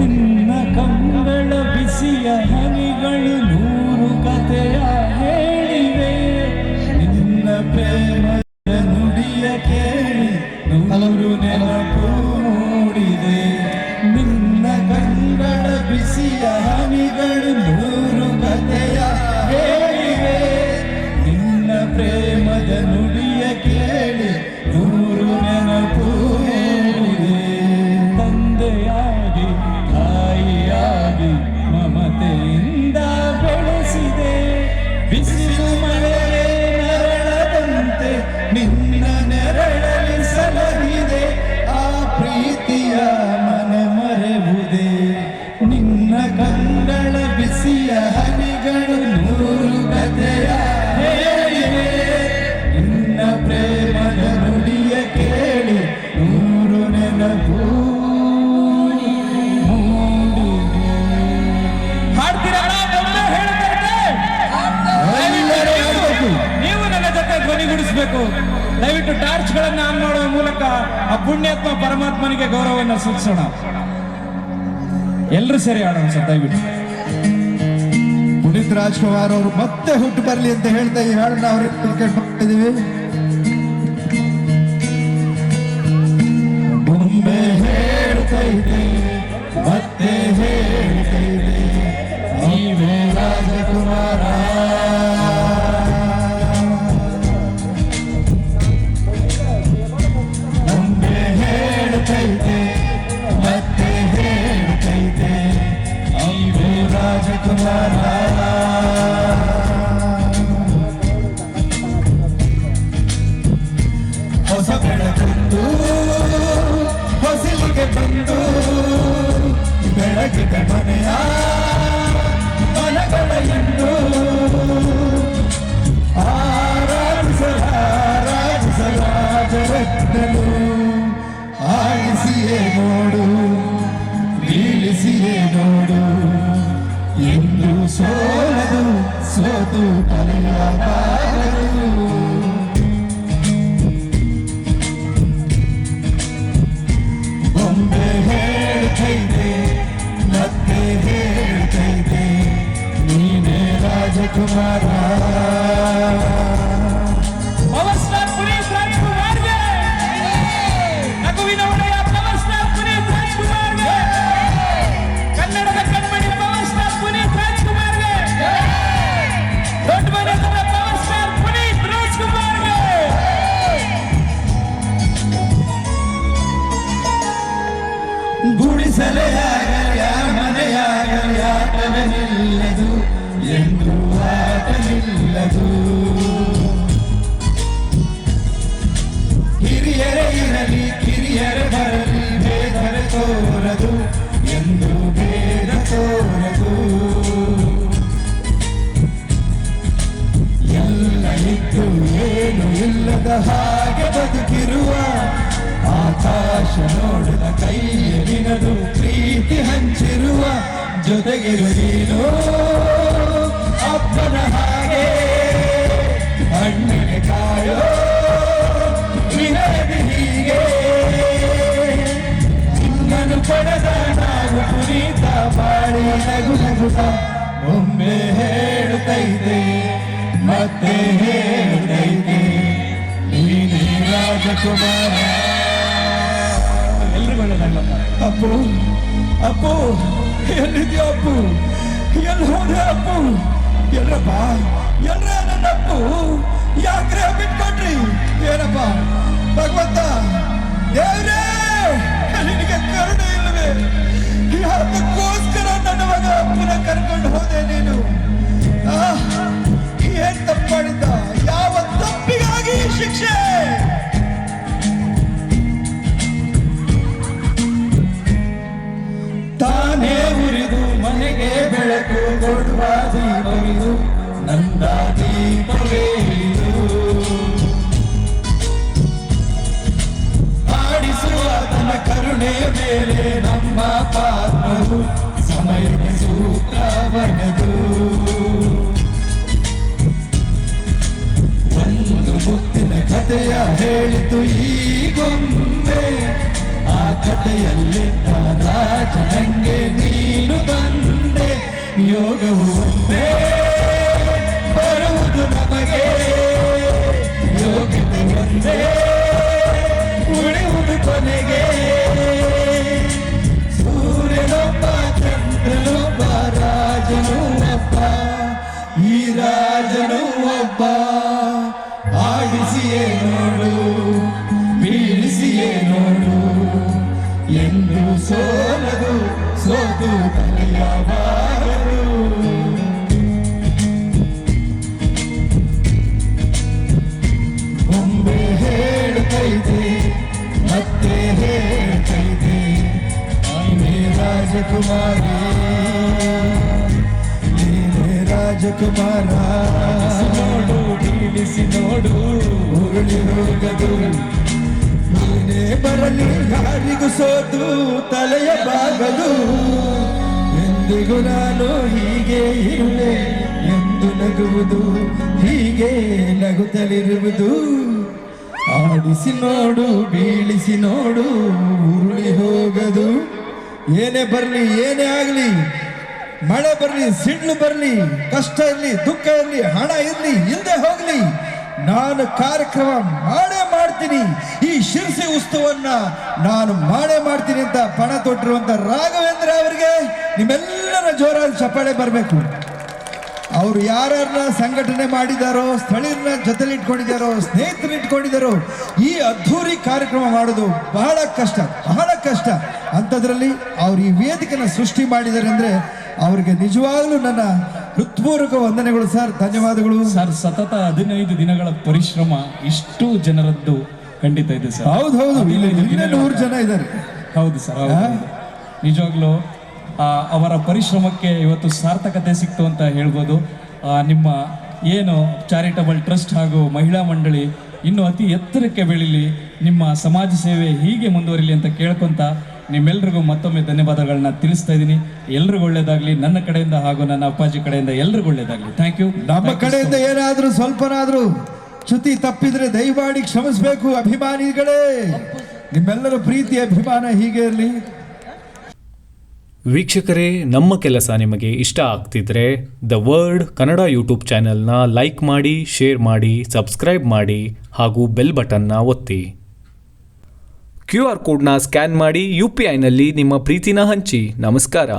ನಿನ್ನ ಕಂಗಳ ಬಿಸಿಯ ಹನಿಗಳು ನೂರು ಕಥೆಯ ಹೇಳಿವೆ, ನಿನ್ನ ಪ್ರೇಮದ ನುಡಿಯ ಕೇಳಿ ನೂರು ನೆನಪು ಮೂಡಿದೆ. ನಿನ್ನ ಕಂಗಳ ಬಿಸಿಯ ಹನಿಗಳು ನೂರು ಕಥೆಯ ಹೇಳಿವೆ, ನಿನ್ನ ಪ್ರೇಮದ ನುಡಿಯ ಕೇಳಿ ನೂರು ನೆನಪು ಮೂಡಿದೆ. ತಂದೆಯಾಗಿ ತಾಯಿಯಾಗಿ ಮಮತೆಯಿಂದ ಬೆಳೆಸಿದೆ, ಬಿಸಿಲು ಮಳೆ ನೆರಳದಂತೆ ನಿನ್ನ ನೆರಳಲಿ ಸಲಹಿದೆ. ಆ ಪ್ರೀತಿಯ ಮನೆ ಮರೆವುದೇ, ನಿನ್ನ ಕಂಗಳ ಬಿಸಿಯ ಹನಿಗಳು ನೂರು ಕಥೆಯ ಹೇಳಿವೆ, ನಿನ್ನ ಪ್ರೇಮದ ನುಡಿಯ ಕೇಳಿ ನೂರು ನೆನಪು. ನೀವು ನನ್ನ ಜೊತೆ ಧ್ವನಿಗೂಡಿಸಬೇಕು. ದಯವಿಟ್ಟು ಟಾರ್ಚ್ ಗಳನ್ನ ಆನ್ ಮಾಡುವ ಮೂಲಕ ಆ ಪುಣ್ಯಾತ್ಮ ಪರಮಾತ್ಮನಿಗೆ ಗೌರವವನ್ನು ಸೂಚಿಸೋಣ. ಎಲ್ಲರೂ ಸೇರಿ ಆಡೋಣ ಸರ್ ದಯವಿಟ್ಟು. ಪುನೀತ್ ರಾಜ್ಕುಮಾರ್ ಅವರು ಮತ್ತೆ ಹುಟ್ಟು ಬರಲಿ ಅಂತ ಹೇಳ್ತಾ ಈ ಹಾಡನ್ನ ಅವ್ರಿಗೆ ಕೇಳ್ಕೊಂಡಿದ್ದೀವಿ. ಬೊಂಬೆ ಹೇಳ್ತೈತೆ ಮತ್ತೆ ಹೇಳ್ತೈತೆ ನೀವೇ ರಾಜಕುಮಾರ, ಬೊಂಬೆ ಹೇಳ್ತೈತೆ ಮತ್ತೆ ಹೇಳ್ತೈತೆ ನೀವೇ ರಾಜಕುಮಾರ. ಹೊಸ ಬೆಳಕಂದು ಹೊಸಲಿಗೆ ಬಂದು ಬೆಳಗಿದ ಮನೆಯ ಮನಗಳ ಎಂದು ಆರಾಧಿಸಲಾಜರತ್ನನು ಆಡಿಸಿಯೇ ನೋಡು ಬೀಳಿಸಿಯೇ ನೋಡು ಎಂದು ಸೋಲದು ಸೋತು ಕಲೆಯಬಾರದು. ಬೊಂಬೆ ಹೇಳ್ತೈತೆ ಮತ್ತೆ ಹೇಳ್ತೈತೆ ನೀನೇ ರಾಜಕುಮಾರ. ಪವರ್ ಸ್ಟಾರ್ ಪುನೀತ್ ರಾಜ್ಕುಮಾರ್ಗೆ, ನಗುವಿನ ಒಡೆಯ ಪವರ್ ಸ್ಟಾರ್ ಪುನೀತ್ ರಾಜ್ಕುಮಾರ್ಗೆ, ಕನ್ನಡದ ಕಣ್ಮಣಿ ಪವರ್ ಸ್ಟಾರ್ ಪುನೀತ್ ರಾಜ್ಕುಮಾರ್ಗೆ, ದೊಡ್ಡ ಮನೆತನ ಪವರ್ ಸ್ಟಾರ್ ಪುನೀತ್ ರಾಜ್ಕುಮಾರ್ಗೆ. ಗುಡಿಸಲೇ ಆಗಲಿ ಮನೆಯಾಗಲಿ ಆಟವೇ ನಿಲ್ಲದು ಎಂದು ಆಟ ನಿಲ್ಲದು. ಹಿರಿಯರೇ ಇರಲಿ ಕಿರಿಯರೇ ಬರಲಿ ಭೇದವೇ ತೋರದು ಎಂದು ಭೇದ ತೋರದು. ಎಲ್ಲ ಇದ್ದು ಏನು ಇಲ್ಲದ ಹಾಗೆ ಬದುಕಿರುವ ಆಕಾಶ ನೋಡಿದ ಕೈಯಲಿನದು ಪ್ರೀತಿ ಹಂಚಿರುವ ಜೊತೆಗಿರು ನೀನು ಅಪ್ಪನ ಹಾಗೆ ಅಣ್ಣಗೆ ಕಾಯೋ ವಿನಯದಿ ಹೀಗೆ ನಿನ್ನನ್ನು ಪಡೆದ ನಾವು ಪುನೀತ ಬಾಳಿ ನಗು ನಗುತ್ತ ಒಮ್ಮೆ ಹೇಳ್ತೈತೆ ಮತ್ತೆ ಹೇಳ್ತೈತೆ ನೀನೇ ರಾಜಕುಮಾರ. ಎಲ್ರಿಗೂ ಒಳ್ಳೆದಾಗ್ಲಪ್ಪ. ಅಪ್ಪು ಅಪ್ಪು ಎಲ್ಲಿದ್ಯೋ ಅಪ್ಪು, ಎಲ್ಲಿ ಹೋದೆ ಅಪ್ಪು, ಎಲ್ಲಪ್ಪ ಎಲ್ರ ನನ್ನ ಅಪ್ಪು ಯಾಕ್ರೆ ಬಿಟ್ಕೊಟ್ರಿ ಏನಪ್ಪ ಭಗವಂತ ದೇವ್ರೇ ನಿನಗೆ ಕರುಣೆ ಇಲ್ಲವೇ? ಯಾತಕ್ಕೋಸ್ಕರ ನನ್ನ ಮಗ ಅಪ್ಪನ ಕರ್ಕೊಂಡು ಹೋದೆ ನೀನು? ಏನ್ ತಪ್ಪು ಮಾಡಿದ್ದ? ಯಾವ ತಪ್ಪಿಗಾಗಿ ಶಿಕ್ಷೆ? ತಾನೇ ಉರಿದು ಮನೆಗೆ ಬೆಳಕು ಕೊಡುವ ದೀಪವಿದು ನಂದ ಈ ಗೊಂಬೆ ಆ ಕಥೆಯಲ್ಲಿದ್ದ ರಾಜನಂಗೆ ನೀನು ಬಂದೆ ಯೋಗವು ಒಂದೇ ಬರುವುದು ನಮಗೆ ಯೋಗವು ಒಂದೇ ಉಳಿಯುವುದು ಕೊನೆಗೆ ಸೂರ್ಯನೊಬ್ಬ ಚಂದ್ರನೊಬ್ಬ ರಾಜನು ಒಬ್ಬ ಈ ರಾಜನು ಒಬ್ಬ ಆಡಿಸಿಯೇ ನೋಡು ಬೀಳಿಸಿಯೇ ನೋಡು ಎಂದು ಸೋಲದು ಸೋತು ಕಲಿಯಬಾರದು ಒಮ್ಮೆ ಹೇಳುತ್ತೈತೆ ಮತ್ತೆ ಹೇಳ್ತೈತೆ ನೀನೇ ರಾಜಕುಮಾರಿ ನೀನೇ ರಾಜಕುಮಾರ ನೋಡು ಬೀಳಿಸಿ ನೋಡು ಉರುಳಿ ಹೋಗದು ನೀನೇ ಬರಲಿ ಯಾರಿಗೂ ಸೋತು ತಲೆಯ ಬಾಗದು ಎಂದಿಗೂ ನಾನು ಹೀಗೆ ಇರುವೆ ಎಂದು ನಗುವುದು ಹೀಗೆ ನಗುತ್ತಲಿರುವುದು ಆಡಿಸಿ ನೋಡು ಬೀಳಿಸಿ ನೋಡು ಉರುಳಿ ಹೋಗದು ಏನೇ ಬರಲಿ ಏನೇ ಆಗಲಿ ಮಳೆ ಬರಲಿ ಸಿಡ್ಲು ಬರಲಿ ಕಷ್ಟ ಇರಲಿ ದುಃಖ ಇರಲಿ ಹಣ ಇರಲಿ ಇಲ್ಲದೆ ಹೋಗಲಿ ನಾನು ಕಾರ್ಯಕ್ರಮ ಮಾಡೇ ಮಾಡ್ತೀನಿ ಈ ಶಿರ್ಸಿ ಉತ್ಸವನ್ನ ನಾನು ಮಾಡೇ ಮಾಡ್ತೀನಿ ಅಂತ ಪಣ ತೊಟ್ಟಿರುವಂತ ರಾಘವೇಂದ್ರ ಅವರಿಗೆ ನಿಮ್ಮೆಲ್ಲರ ಜೋರಾದ ಚಪ್ಪಾಳೆ ಬರಬೇಕು. ಅವರು ಯಾರನ್ನ ಸಂಘಟನೆ ಮಾಡಿದಾರೋ ಸ್ಥಳೀಯರನ್ನ ಜೊತೆಲಿ ಇಟ್ಕೊಂಡಿದ್ದಾರೋ ಸ್ನೇಹಿತರನ್ನ ಇಟ್ಕೊಂಡಿದ್ದಾರೋ ಈ ಅದ್ಧೂರಿ ಕಾರ್ಯಕ್ರಮ ಮಾಡೋದು ಬಹಳ ಕಷ್ಟ ಅಂಥದ್ರಲ್ಲಿ ಅವ್ರು ಈ ವೇದಿಕೆನ ಸೃಷ್ಟಿ ಮಾಡಿದ್ದಾರೆ ಅಂದ್ರೆ ಅವ್ರಿಗೆ ನಿಜವಾಗ್ಲೂ ನನ್ನ ಹೃತ್ಪೂರ್ವಕ ವಂದನೆಗಳು ಸರ್, ಧನ್ಯವಾದಗಳು ಸರ್. ಸತತ 15 ದಿನಗಳ ಪರಿಶ್ರಮ ಇಷ್ಟು ಜನರದ್ದು ಖಂಡಿತ ಇದೆ ಸರ್. ಹೌದು ಇಲ್ಲಿ 100 ಜನ ಇದ್ದಾರೆ. ಹೌದು ಸರ್, ನಿಜವಾಗ್ಲೂ ಅವರ ಪರಿಶ್ರಮಕ್ಕೆ ಇವತ್ತು ಸಾರ್ಥಕತೆ ಸಿಕ್ತು ಅಂತ ಹೇಳ್ಬೋದು. ನಿಮ್ಮ ಏನು ಚಾರಿಟಬಲ್ ಟ್ರಸ್ಟ್ ಹಾಗೂ ಮಹಿಳಾ ಮಂಡಳಿ ಇನ್ನೂ ಅತಿ ಎತ್ತರಕ್ಕೆ ಬೆಳೀಲಿ, ನಿಮ್ಮ ಸಮಾಜ ಸೇವೆ ಹೀಗೆ ಮುಂದುವರಿಲಿ ಅಂತ ಕೇಳ್ಕೊಂತ ನಿಮ್ಮೆಲ್ರಿಗೂ ಮತ್ತೊಮ್ಮೆ ಧನ್ಯವಾದಗಳನ್ನ ತಿಳಿಸ್ತಾ ಇದ್ದೀನಿ. ಎಲ್ರಿಗೂ ಒಳ್ಳೇದಾಗ್ಲಿ ನನ್ನ ಕಡೆಯಿಂದ ಹಾಗೂ ನನ್ನ ಅಪ್ಪಾಜಿ ಕಡೆಯಿಂದ ಎಲ್ರಿಗೂ ಒಳ್ಳೇದಾಗ್ಲಿ. Thank you. ನಮ್ಮ ಕಡೆಯಿಂದ ಏನಾದ್ರೂ ಸ್ವಲ್ಪನಾದ್ರೂ ಚ್ಯುತಿ ತಪ್ಪಿದ್ರೆ ದಯಮಾಡಿ ಕ್ಷಮಿಸಬೇಕು ಅಭಿಮಾನಿಗಳೇ. ನಿಮ್ಮೆಲ್ಲರ ಪ್ರೀತಿ ಅಭಿಮಾನ ಹೀಗೆ ಇರಲಿ. ವೀಕ್ಷಕರೇ, ನಮ್ಮ ಕೆಲಸ ನಿಮಗೆ ಇಷ್ಟ ಆಗ್ತಿದ್ರೆ ದ ವರ್ಡ್ ಕನ್ನಡ ಯೂಟ್ಯೂಬ್ ಚಾನೆಲ್ನ ಲೈಕ್ ಮಾಡಿ, ಶೇರ್ ಮಾಡಿ, ಸಬ್ಸ್ಕ್ರೈಬ್ ಮಾಡಿ ಹಾಗೂ ಬೆಲ್ ಬಟನ್ನ ಒತ್ತಿ. QR ಕೋಡ್ನ ಸ್ಕ್ಯಾನ್ ಮಾಡಿ UPIನಲ್ಲಿ ನಿಮ್ಮ ಪ್ರೀತಿನ ಹಂಚಿ. ನಮಸ್ಕಾರ.